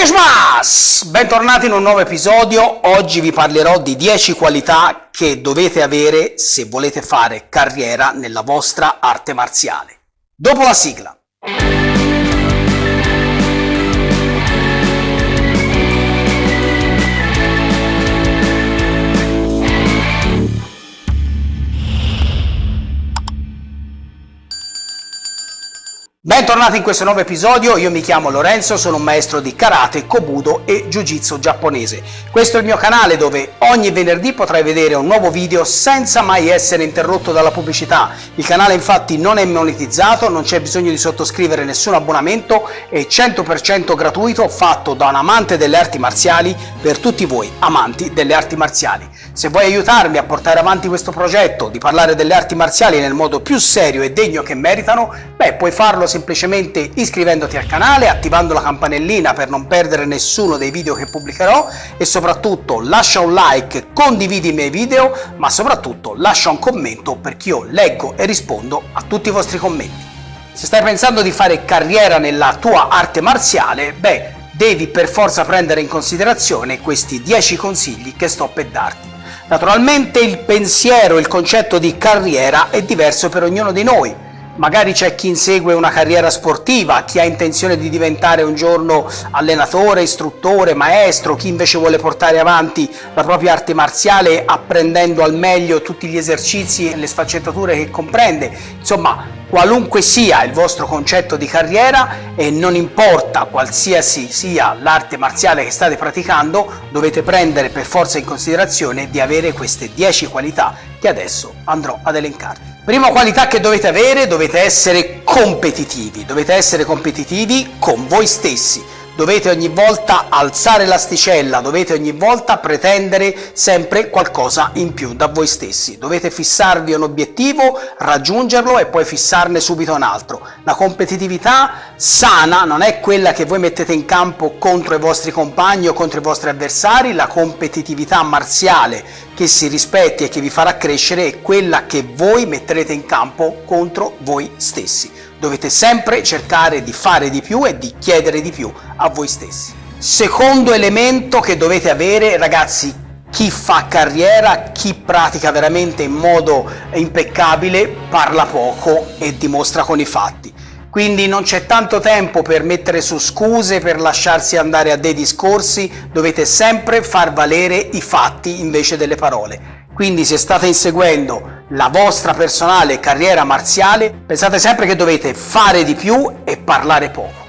Onegaishimasu! Bentornati in un nuovo episodio. Oggi vi parlerò di 10 qualità che dovete avere se volete fare carriera nella vostra arte marziale. Dopo la sigla. Bentornati in questo nuovo episodio, io mi chiamo Lorenzo, sono un maestro di karate, kobudo e jiu-jitsu giapponese. Questo è il mio canale dove ogni venerdì potrai vedere un nuovo video senza mai essere interrotto dalla pubblicità. Il canale infatti non è monetizzato, non c'è bisogno di sottoscrivere nessun abbonamento, è 100% gratuito, fatto da un amante delle arti marziali per tutti voi amanti delle arti marziali. Se vuoi aiutarmi a portare avanti questo progetto, di parlare delle arti marziali nel modo più serio e degno che meritano, puoi farlo semplicemente iscrivendoti al canale, attivando la campanellina per non perdere nessuno dei video che pubblicherò e soprattutto lascia un like, condividi i miei video, ma soprattutto lascia un commento perché io leggo e rispondo a tutti i vostri commenti. Se stai pensando di fare carriera nella tua arte marziale, devi per forza prendere in considerazione questi 10 consigli che sto per darti. Naturalmente il pensiero, il concetto di carriera è diverso per ognuno di noi. Magari c'è chi insegue una carriera sportiva, chi ha intenzione di diventare un giorno allenatore, istruttore, maestro, chi invece vuole portare avanti la propria arte marziale apprendendo al meglio tutti gli esercizi e le sfaccettature che comprende. Insomma, qualunque sia il vostro concetto di carriera e non importa qualsiasi sia l'arte marziale che state praticando, dovete prendere per forza in considerazione di avere queste 10 qualità che adesso andrò ad elencare. Prima qualità che dovete avere, dovete essere competitivi con voi stessi. Dovete ogni volta alzare l'asticella, dovete ogni volta pretendere sempre qualcosa in più da voi stessi. Dovete fissarvi un obiettivo, raggiungerlo e poi fissarne subito un altro. La competitività sana non è quella che voi mettete in campo contro i vostri compagni o contro i vostri avversari, la competitività marziale che si rispetti e che vi farà crescere è quella che voi metterete in campo contro voi stessi. Dovete sempre cercare di fare di più e di chiedere di più a voi stessi. Secondo elemento che dovete avere, ragazzi, chi fa carriera, chi pratica veramente in modo impeccabile, parla poco e dimostra con i fatti. Quindi non c'è tanto tempo per mettere su scuse, per lasciarsi andare a dei discorsi, dovete sempre far valere i fatti invece delle parole. Quindi se state inseguendo la vostra personale carriera marziale, pensate sempre che dovete fare di più e parlare poco.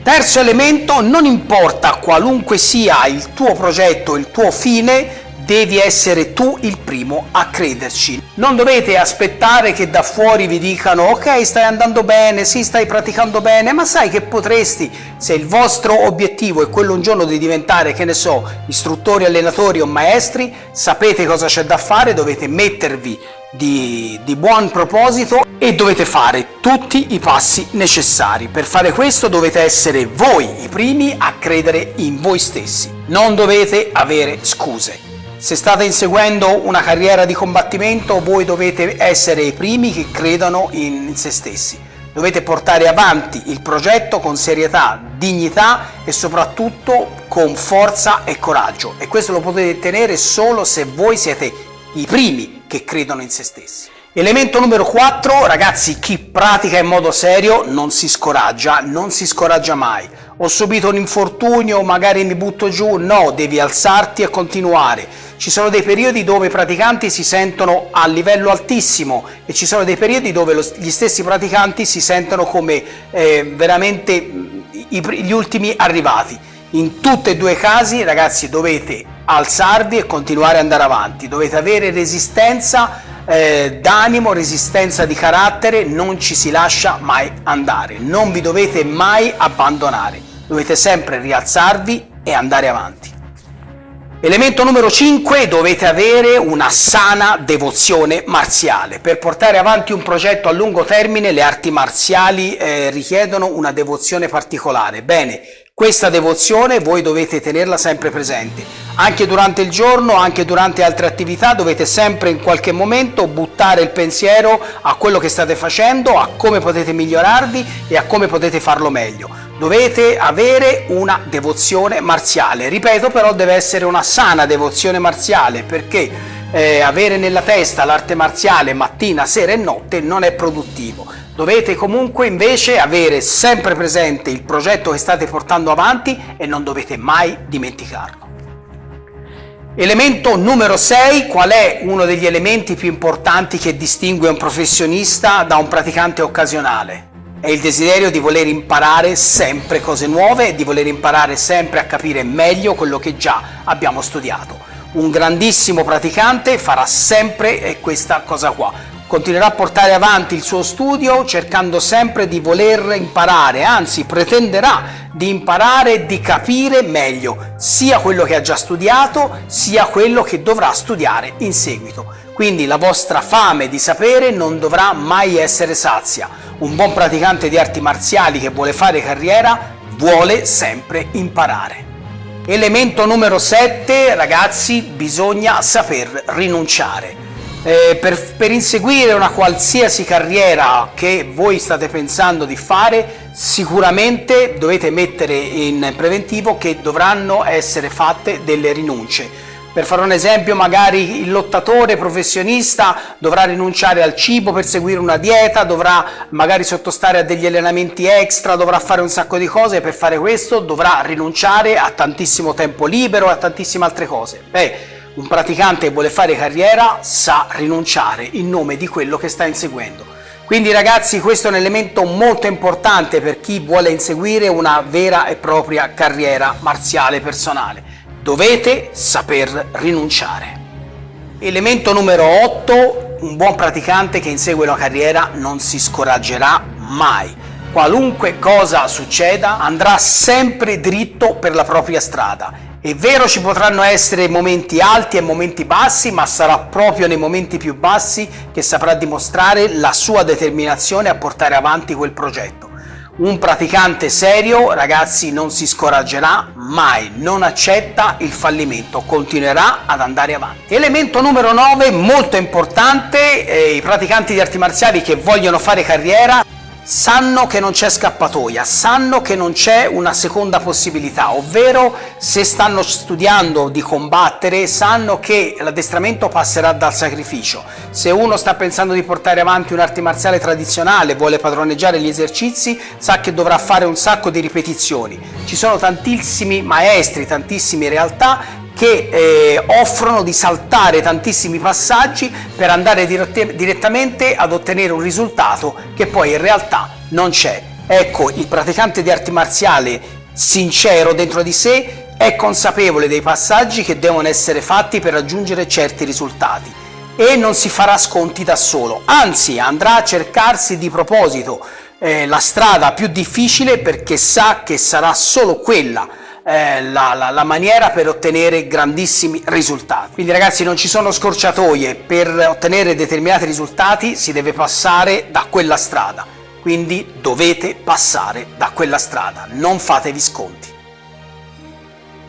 Terzo elemento, non importa qualunque sia il tuo progetto, il tuo fine, devi essere tu il primo a crederci. Non dovete aspettare che da fuori vi dicano ok, stai andando bene, sì, stai praticando bene, ma sai che potresti, se il vostro obiettivo è quello un giorno di diventare, che ne so, istruttori, allenatori o maestri, sapete cosa c'è da fare, dovete mettervi di buon proposito e dovete fare tutti i passi necessari. Per fare questo dovete essere voi i primi a credere in voi stessi, non dovete avere scuse. Se state inseguendo una carriera di combattimento, voi dovete essere i primi che credano in se stessi. Dovete portare avanti il progetto con serietà, dignità e soprattutto con forza e coraggio. E questo lo potete ottenere solo se voi siete i primi che credono in se stessi. Elemento numero 4, ragazzi, chi pratica in modo serio non si scoraggia mai. Ho subito un infortunio, magari mi butto giù, no, devi alzarti e continuare. Ci sono dei periodi dove i praticanti si sentono a livello altissimo e ci sono dei periodi dove gli stessi praticanti si sentono come veramente gli ultimi arrivati. In tutti e due i casi, ragazzi, dovete alzarvi e continuare ad andare avanti. Dovete avere resistenza d'animo, resistenza di carattere, non ci si lascia mai andare, non vi dovete mai abbandonare, dovete sempre rialzarvi e andare avanti. Elemento numero 5, dovete avere una sana devozione marziale. Per portare avanti un progetto a lungo termine le arti marziali richiedono una devozione particolare. Bene, questa devozione voi dovete tenerla sempre presente, anche durante il giorno, anche durante altre attività, dovete sempre in qualche momento buttare il pensiero a quello che state facendo, a come potete migliorarvi e a come potete farlo meglio. dovete avere una devozione marziale. Ripeto, però deve essere una sana devozione marziale, perché avere nella testa l'arte marziale mattina, sera e notte non è produttivo. Dovete comunque invece avere sempre presente il progetto che state portando avanti e non dovete mai dimenticarlo. Elemento numero 6, qual è uno degli elementi più importanti che distingue un professionista da un praticante occasionale? È il desiderio di voler imparare sempre cose nuove e di voler imparare sempre a capire meglio quello che già abbiamo studiato. Un grandissimo praticante farà sempre questa cosa qua. Continuerà a portare avanti il suo studio cercando sempre di voler imparare, anzi pretenderà di imparare e di capire meglio sia quello che ha già studiato sia quello che dovrà studiare in seguito. Quindi la vostra fame di sapere non dovrà mai essere sazia. Un buon praticante di arti marziali che vuole fare carriera vuole sempre imparare. Elemento numero 7, ragazzi, bisogna saper rinunciare. Per inseguire una qualsiasi carriera che voi state pensando di fare, sicuramente dovete mettere in preventivo che dovranno essere fatte delle rinunce. Per fare un esempio, magari il lottatore professionista dovrà rinunciare al cibo per seguire una dieta, dovrà magari sottostare a degli allenamenti extra, dovrà fare un sacco di cose, e per fare questo dovrà rinunciare a tantissimo tempo libero e a tantissime altre cose. Un praticante che vuole fare carriera sa rinunciare in nome di quello che sta inseguendo. Quindi ragazzi, questo è un elemento molto importante per chi vuole inseguire una vera e propria carriera marziale personale. Dovete saper rinunciare. Elemento numero 8, un buon praticante che insegue una carriera non si scoraggerà mai. Qualunque cosa succeda, andrà sempre dritto per la propria strada. È vero, ci potranno essere momenti alti e momenti bassi, ma sarà proprio nei momenti più bassi che saprà dimostrare la sua determinazione a portare avanti quel progetto. Un praticante serio, ragazzi, non si scoraggerà mai, non accetta il fallimento, continuerà ad andare avanti. Elemento numero 9, molto importante, i praticanti di arti marziali che vogliono fare carriera sanno che non c'è scappatoia, sanno che non c'è una seconda possibilità, ovvero se stanno studiando di combattere sanno che l'addestramento passerà dal sacrificio. Se uno sta pensando di portare avanti un'arte marziale tradizionale, vuole padroneggiare gli esercizi, sa che dovrà fare un sacco di ripetizioni. Ci sono tantissimi maestri, tantissime realtà che offrono di saltare tantissimi passaggi per andare direttamente ad ottenere un risultato che poi in realtà non c'è. Ecco, il praticante di arti marziali sincero dentro di sé è consapevole dei passaggi che devono essere fatti per raggiungere certi risultati e non si farà sconti da solo, anzi andrà a cercarsi di proposito la strada più difficile, perché sa che sarà solo quella la maniera per ottenere grandissimi risultati. Quindi ragazzi, non ci sono scorciatoie, per ottenere determinati risultati si deve passare da quella strada, quindi dovete passare da quella strada, non fatevi sconti.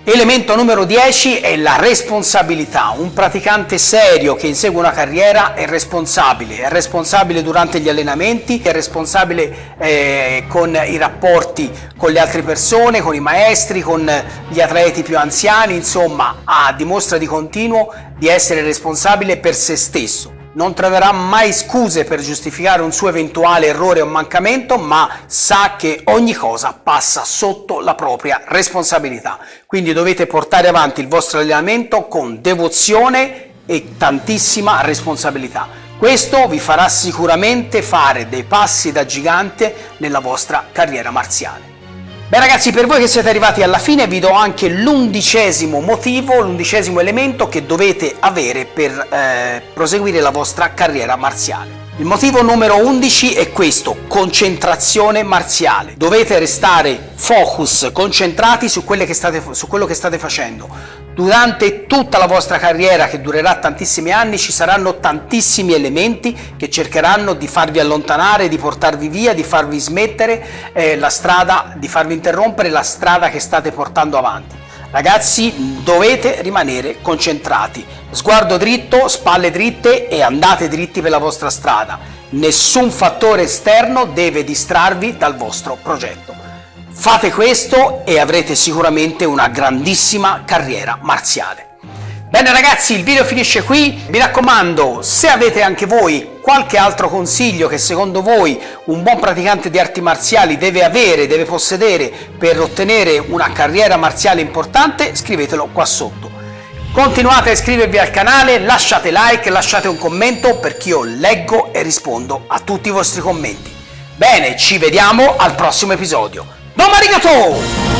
Elemento numero 10 è la responsabilità. Un praticante serio che insegue una carriera è responsabile durante gli allenamenti, è responsabile con i rapporti con le altre persone, con i maestri, con gli atleti più anziani, insomma dimostra di continuo di essere responsabile per se stesso. Non troverà mai scuse per giustificare un suo eventuale errore o mancamento, ma sa che ogni cosa passa sotto la propria responsabilità. Quindi dovete portare avanti il vostro allenamento con devozione e tantissima responsabilità. Questo vi farà sicuramente fare dei passi da gigante nella vostra carriera marziale. Beh ragazzi, per voi che siete arrivati alla fine vi do anche l'11° motivo, l'11° elemento che dovete avere per proseguire la vostra carriera marziale. Il motivo numero 11 è questo: concentrazione marziale. Dovete restare focus, concentrati su quello che state facendo. Durante tutta la vostra carriera, che durerà tantissimi anni, ci saranno tantissimi elementi che cercheranno di farvi allontanare, di portarvi via, di farvi smettere la strada, di farvi interrompere la strada che state portando avanti. Ragazzi, dovete rimanere concentrati, sguardo dritto, spalle dritte e andate dritti per la vostra strada. Nessun fattore esterno deve distrarvi dal vostro progetto. Fate questo e avrete sicuramente una grandissima carriera marziale. Bene ragazzi, il video finisce qui. Mi raccomando, se avete anche voi qualche altro consiglio che secondo voi un buon praticante di arti marziali deve possedere per ottenere una carriera marziale importante, scrivetelo qua sotto. Continuate a iscrivervi al canale, lasciate like, lasciate un commento perché io leggo e rispondo a tutti i vostri commenti. Bene, ci vediamo al prossimo episodio. Domo arigato!